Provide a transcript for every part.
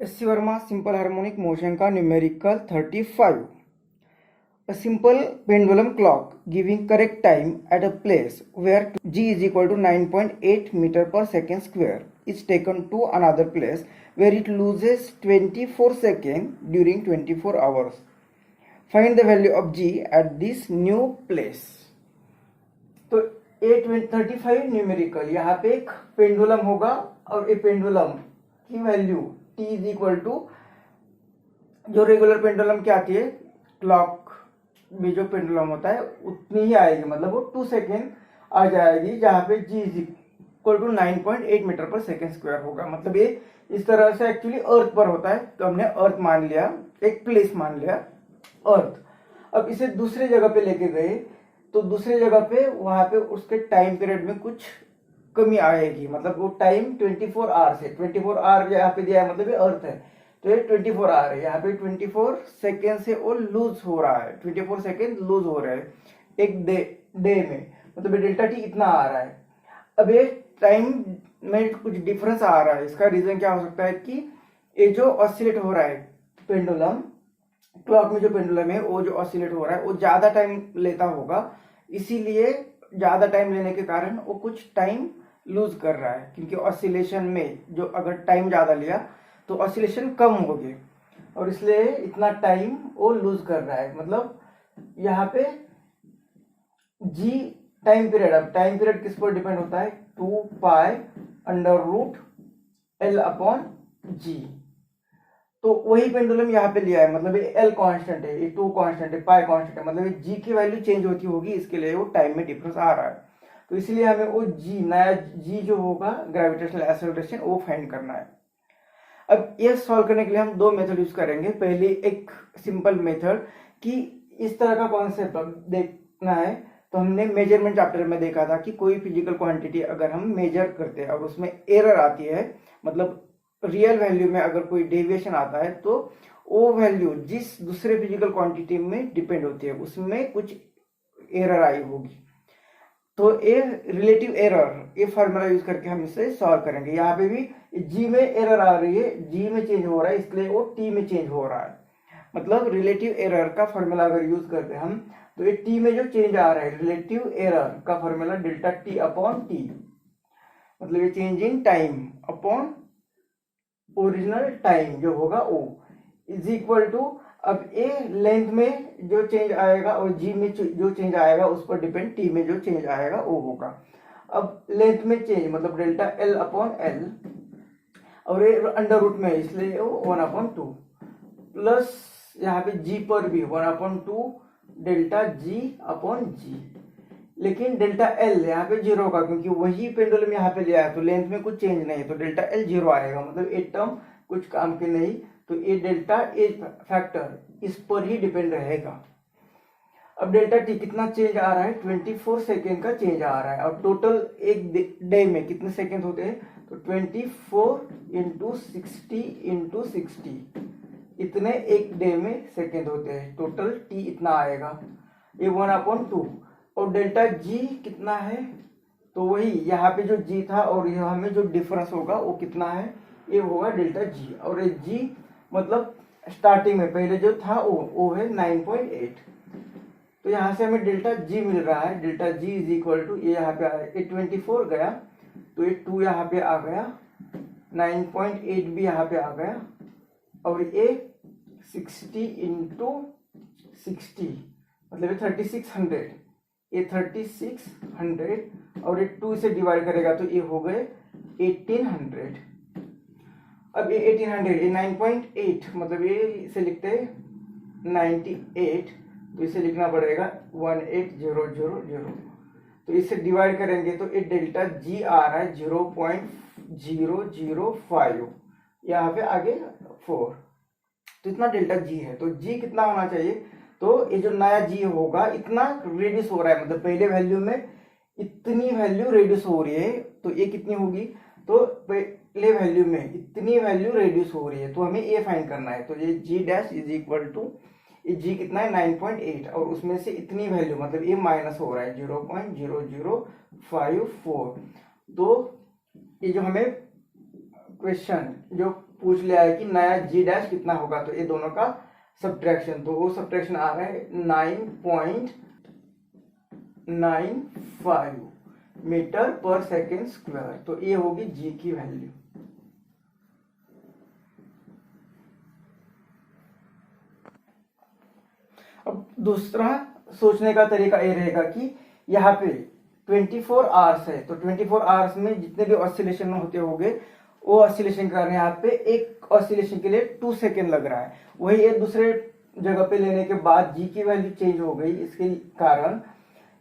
S C Verma simple harmonic motion का numerical 35. A simple pendulum clock giving correct time at a place where g is equal to 9.8 meter per second square is taken to another place where it loses 24 seconds during 24 hours. Find the value of g at this new place. तो A35 numerical, यहाँ पे एक pendulum होगा और ये pendulum की value t is equal to, जो regular pendulum की आती है क्लॉक में जो पेंडुलम होता है उतनी ही आएगी, मतलब वो 2 सेकेंड आ जाएगी, जहाँ पे g is equal to 9.8 metre पर सेकेंड स्क्वायर होगा। मतलब ये इस तरह से एक्चुअली अर्थ पर होता है, तो हमने अर्थ मान लिया, एक प्लेस मान लिया अर्थ। अब इसे दूसरे जगह पे लेके गए तो दूसरे जगह पे वहां पे उसके टाइम पीरियड में कुछ कमी आएगी, मतलब वो टाइम 24 आवर से 24 आवर यहाँ पे दिया है, मतलब ये अर्थ है तो ये 24 आवर है, यहाँ पे 24 सेकेंड से वो लूज हो रहा है, 24 सेकेंड लूज हो रहा है एक डे में, मतलब डेल्टा टी इतना आ रहा है। अब ये टाइम में कुछ डिफरेंस आ रहा है, इसका रीजन क्या हो सकता है कि ये जो ऑसिलेट हो रहा है पेंडुलम, क्लॉक में जो पेंडुलम है वो जो ऑसिलेट हो रहा है वो ज्यादा टाइम लेता होगा, इसीलिए ज्यादा टाइम लेने के कारण वो कुछ टाइम लूज कर रहा है, क्योंकि ऑसिलेशन में जो अगर टाइम ज्यादा लिया तो ऑसिलेशन कम हो गए और इसलिए इतना टाइम वो लूज कर रहा है। मतलब यहाँ पे जी टाइम पीरियड, अब टाइम पीरियड किस पर डिपेंड होता है, 2 pi under root l upon g, तो वही पेंडुलम यहाँ पे लिया है, मतलब ये एल कांस्टेंट है, ये 2 कांस्टेंट है, पाई कांस्टेंट है, मतलब ये जी की वैल्यू चेंज होती होगी, इसके लिए वो टाइम में डिफरेंस आ रहा है, तो इसलिए हमें वो जी, नया जी जो होगा ग्रेविटेशनल एक्सेलरेशन, वो फाइंड करना है। अब ये सॉल्व करने के लिए हम 2 मेथड यूज करेंगे। पहले एक सिंपल मेथड कि इस तरह का कॉन्सेप्ट देखना है, तो हमने मेजरमेंट चैप्टर में देखा था कि कोई फिजिकल क्वांटिटी अगर हम मेजर करते हैं और उसमें एरर आती है, मतलब रियल वैल्यू में अगर कोई डेविएशन आता है, तो वो वैल्यू जिस दूसरे फिजिकल क्वांटिटी में डिपेंड होती है उसमें कुछ एरर आई होगी, तो ये रिलेटिव एरर, ये फार्मूला यूज करके हम इसे सॉल्व करेंगे। यहाँ पे भी जी में एरर आ रही है, जी में चेंज हो रहा है, इसलिए वो टी में चेंज हो रहा है, मतलब रिलेटिव एरर का फार्मूला अगर यूज करते हैं हम, तो ये टी में जो चेंज आ रहा है, रिलेटिव एरर का formula delta T upon T, मतलब ये change in time upon original time जो होगा ओ इज इक्वल टू, अब ए लेंथ में जो चेंज आएगा और जी में जो चेंज आएगा उस पर डिपेंड, टी में जो चेंज आएगा वो होगा। अब लेंथ में चेंज मतलब डेल्टा एल अपॉन एल, और ये अंडर रूट में इसलिए वो 1/2 प्लस यहाँ पे जी पर भी 1/2 डेल्टा जी अपॉन जी, लेकिन डेल्टा एल यहाँ पे 0 होगा क्योंकि वही पेंडुलम यहाँ पे लिया है, तो लेंथ में कुछ चेंज नहीं है, तो डेल्टा एल 0 आएगा, मतलब ये टर्म कुछ काम के नहीं, तो ये डेल्टा ए फैक्टर इस पर ही डिपेंड रहेगा। अब डेल्टा टी कितना चेंज आ रहा है, 24 सेकेंड का चेंज आ रहा है, और टोटल एक डे में कितने सेकेंड होते हैं, तो 24 इंटू 60 इतने एक डे में सेकेंड होते हैं, टोटल टी इतना आएगा, ये 1/2, और डेल्टा जी कितना है, तो वही यहाँ पे जो जी था और यहाँ में जो डिफरेंस होगा वो कितना है, ये होगा डेल्टा जी, और ये जी मतलब स्टार्टिंग में पहले जो था वो है 9.8, तो यहाँ से हमें डेल्टा जी मिल रहा है, delta g is equal to, ये यहाँ पे आया, ये 24 गया तो ये 2 यहाँ पे आ गया, 9.8 भी यहाँ पे आ गया, और ये 60 इंटू 60 मतलब ये 3600, ये 3600 और ये 2 से डिवाइड करेगा तो ये हो गए 1800। अब ये 1800, ये 9.8 मतलब ये इसे लिखते हैं 98, तो इसे लिखना पड़ेगा 18000, तो इसे डिवाइड करेंगे तो ये डेल्टा जी आ रहा है 0.005, यहाँ पे आगे 4, तो इतना डेल्टा जी है, तो जी कितना होना चाहिए, तो ये जो नया जी होगा इतना रेड्यूस हो रहा है, मतलब पहले वैल्यू में इतनी वैल्यू रेड्यूस हो रही है, तो ये कितनी होगी, तो पहले वैल्यू में इतनी वैल्यू रेड्यूस हो रही है, तो हमें ये फाइंड करना है, तो ये जी डैश इज इक्वल टू, ये जी कितना है 9.8 और उसमें से इतनी वैल्यू मतलब ये माइनस हो रहा है 0.0054, तो ये जो हमें क्वेश्चन जो पूछ लिया है कि नया जी डैश कितना होगा, तो ये दोनों का सब्ट्रैक्शन, तो वो सब्ट्रैक्शन आ रहा है 9.95 मीटर पर सेकेंड स्क्वायर, तो ये होगी जी की वैल्यू। अब दूसरा सोचने का तरीका ये रहेगा कि यहाँ पे 24 आवर्स है, तो 24 आवर्स में जितने भी ऑसिलेशन होते होंगे वो ऑसिलेशन करने यहाँ पे एक ऑसिलेशन के लिए 2 सेकेंड लग रहा है। वही एक दूसरे जगह पे लेने के बाद जी की वैल्यू चेंज हो गई, इसके कारण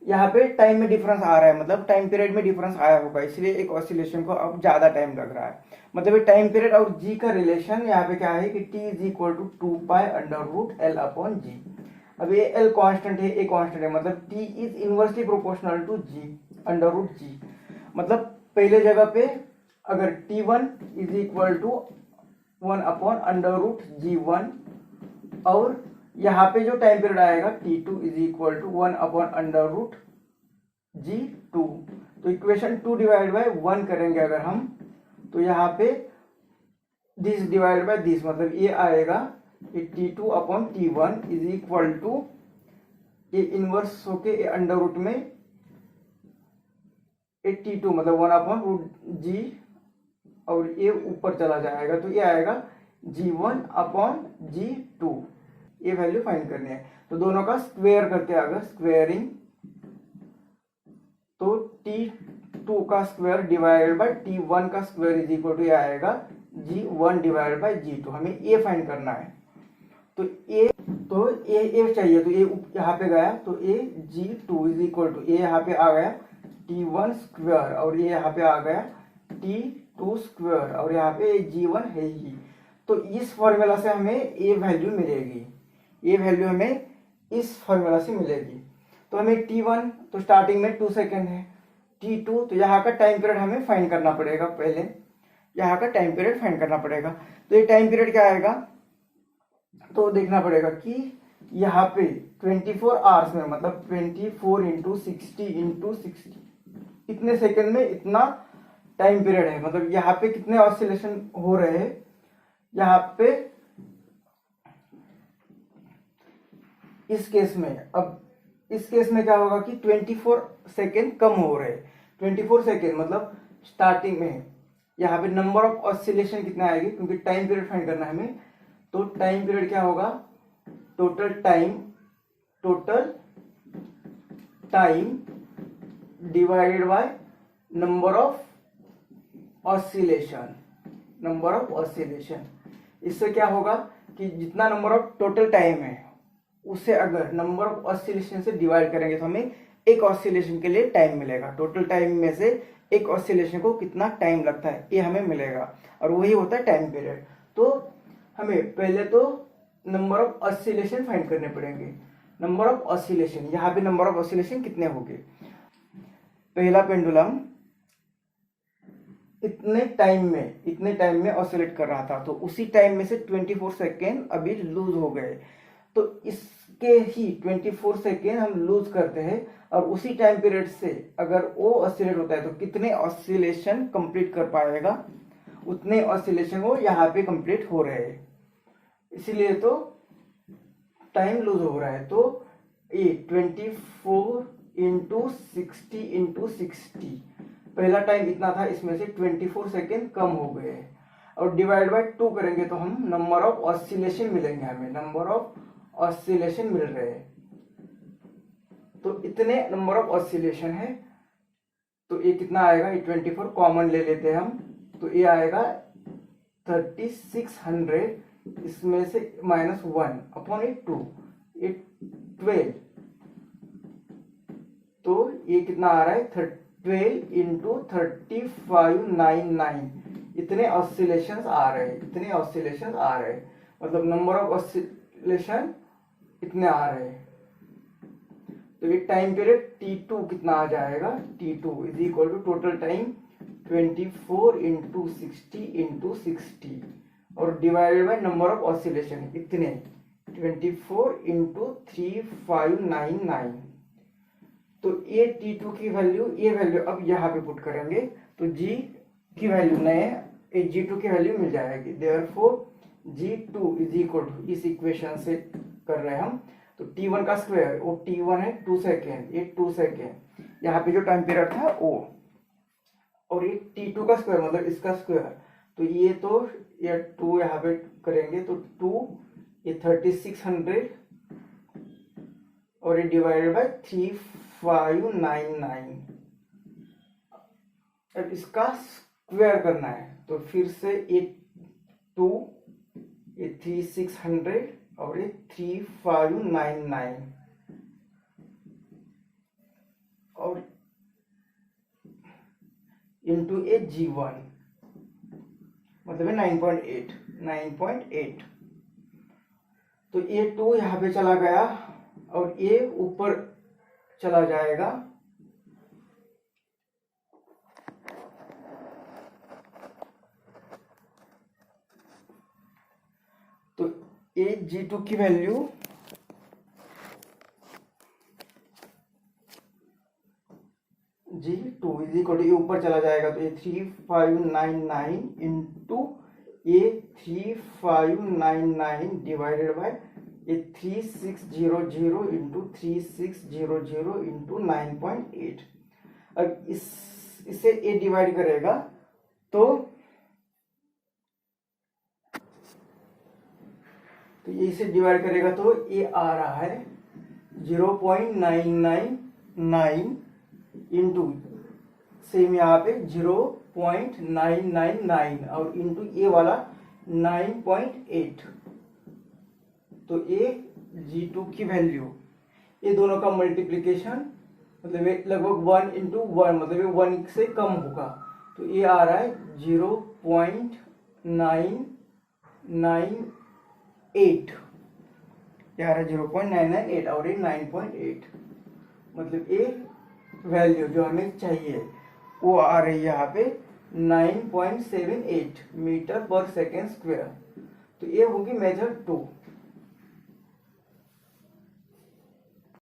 यहाँ पे टाइम में डिफरेंस आ रहा है, मतलब टाइम पीरियड में डिफरेंस आया होगा, इसलिए एक ऑसिलेशन को अब ज्यादा टाइम लग रहा है। मतलब ये टाइम पीरियड और जी का रिलेशन यहाँ पे क्या है कि t is equal to 2π√L/g। अब ये L कांस्टेंट है, ए कांस्टेंट है, मतलब t is inversely proportional to g/√g। मतलब पहले जगह पे अगर t1 is equal to 1/√g1 और यहाँ पे जो टाइम पीरियड आएगा t2 is equal to 1/√g2, तो इक्वेशन 2 डिवाइड बाय 1 करेंगे अगर हम, तो यहाँ पे दिस डिवाइड बाय दिस, मतलब ये आएगा t2/t1 इज इक्वल टू ये इनवर्स होके ये अंडर रूट में t2 मतलब 1/√g और ये ऊपर चला जाएगा, तो ये आएगा g1/g2। ये वैल्यू फाइंड करनी है, तो दोनों का स्क्वायर करते हैं अगर स्क्वायरिंग, तो t2 का स्क्वायर डिवाइडेड बाय t1 का स्क्वायर इज इक्वल टू ये आएगा g1 डिवाइडेड बाय g2। हमें ये फाइंड करना है, तो ये चाहिए, तो ये यहाँ पे गया, तो ये g2 इज इक्वल टू ये यहाँ पे आ गया t1 स्क्वायर और ये यहाँ पे आ गया t2 स्क्वायर और यहाँ पे g1 है ही, तो इस फॉर्मूला से हमें ये वैल्यू मिलेगी, ये वैल्यू हमें इस फॉर्मूला से मिलेगी। तो हमें t1 तो स्टार्टिंग में 2 सेकेंड है, t2 तो यहाँ का टाइम पीरियड हमें फाइंड करना पड़ेगा, पहले यहाँ का टाइम पीरियड फाइंड करना पड़ेगा। तो ये टाइम पीरियड क्या आएगा, तो देखना पड़ेगा कि यहाँ पे 24 आवर्स में मतलब 24 इंटू 60 इतने सेकेंड में इतना टाइम पीरियड है, मतलब यहाँ पे कितने ऑसिलेशन हो रहे हैं। यहाँ पे इस केस में, अब इस केस में क्या होगा कि 24 सेकेंड कम हो रहे हैं, 24 सेकेंड मतलब स्टार्टिंग में यहाँ पे नंबर ऑफ ऑसिलेशन कितना आएगी, क्योंकि टाइम पीरियड फाइंड करना है हमें, तो टाइम पीरियड क्या होगा, total time divided by number of oscillation. इससे क्या होगा कि जितना नंबर ऑफ टोटल टाइम है उसे अगर नंबर ऑफ ऑसिलेशन से डिवाइड करेंगे तो हमें एक ऑसिलेशन के लिए टाइम मिलेगा। टोटल टाइम में से एक ऑसिलेशन को कितना टाइम लगता है ये हमें मिलेगा, और वही होता है टाइम पीरियड। तो हमें पहले तो नंबर ऑफ ऑसिलेशन फाइंड करने पड़ेंगे। नंबर ऑफ ऑसिलेशन, यहाँ पे नंबर ऑफ ऑसिलेशन कितने होंगे, पहला पेंडुलम इतने टाइम में ऑसिलेट कर रहा था, तो उसी टाइम में से 24 सेकेंड अभी लूज हो गए, तो इसके ही 24 सेकेंड हम लूज करते हैं, और उसी टाइम पीरियड से अगर वो ऑसिलेट होता है तो कितने ऑसिलेशन कंप्लीट कर पाएगा, उतने ऑसिलेशन वो यहाँ पे कंप्लीट हो रहे हैं, इसीलिए तो टाइम लूज हो रहा है। तो ये 24 इंटू 60 पहला टाइम इतना था, इसमें से 24 सेकेंड कम हो गए, और डिवाइड बाय 2 करेंगे तो हम नंबर ऑफ ऑसिलेशन मिलेंगे, हमें नंबर ऑफ ऑसिलेशन मिल रहे हैं। तो इतने नंबर ऑफ ऑसिलेशन है, तो ये कितना आएगा, ये 24 कॉमन ले लेते हैं हम, तो ये आएगा 3600, इसमें से -1/2 ये 12, तो ये कितना आ रहा है 12 इंटू 3599, इतने ऑसिलेशंस आ रहे हैं, मतलब नंबर ऑफ ऑसिलेशन इतने आ रहे हैं। तो ये टाइम पीरियड t2 कितना आ जाएगा, t2 is equal to total time 24 into 60 और divided by number of oscillation इतने 24 इंटू 3599। तो ये t2 की वैल्यू, ये वैल्यू अब यहाँ पे पुट करेंगे, तो g की वैल्यू नए G2 की वैल्यू मिल जाएगी। Therefore G2 is equal to, इस इक्वेशन से कर रहे हैं हम, तो T1 का स्क्वायर, वो T1 है 2 सेकेंड, ये 2 सेकेंड, यहाँ पे जो टाइम पीरियड था वो, और ये T2 का स्क्वायर मतलब इसका स्क्वायर, तो ये 2 यहाँ पे करेंगे तो 2, ये 3600 और ये डिवाइडेड बाय 3599। अब इसका स्क्वायर करना है तो फिर से ये 2, ये 3600 और ये 3599 और इंटू ए G1 मतलब है 9.8। तो ये 2 यहाँ पे चला गया और ये ऊपर चला जाएगा, तो ए G2 की value G2 is equal to, ये ऊपर चला जाएगा तो ये 3599 इंटू ये 3599 डिवाइडेड बाय ये 3600 इंटू 3600 इंटू 9.8। अब इसे ए डिवाइड करेगा तो ये इसे डिवाइड करेगा तो ये आ रहा है 0.999 इंटू सेम यहाँ पे 0.999 और इंटू ये वाला 9.8। तो ये G2 की वैल्यू, ये दोनों का मल्टीप्लिकेशन मतलब ये लगभग 1 इंटू 1 मतलब ये 1 से कम होगा, तो ये आ रहा है 0.998, ये आ रहा है 0.998 और ये 9.8, मतलब ये वैल्यू जो हमें चाहिए वो आ रही है यहाँ पे 9.78 मीटर पर सेकेंड स्क्वायर। तो ये होगी मेथड 2।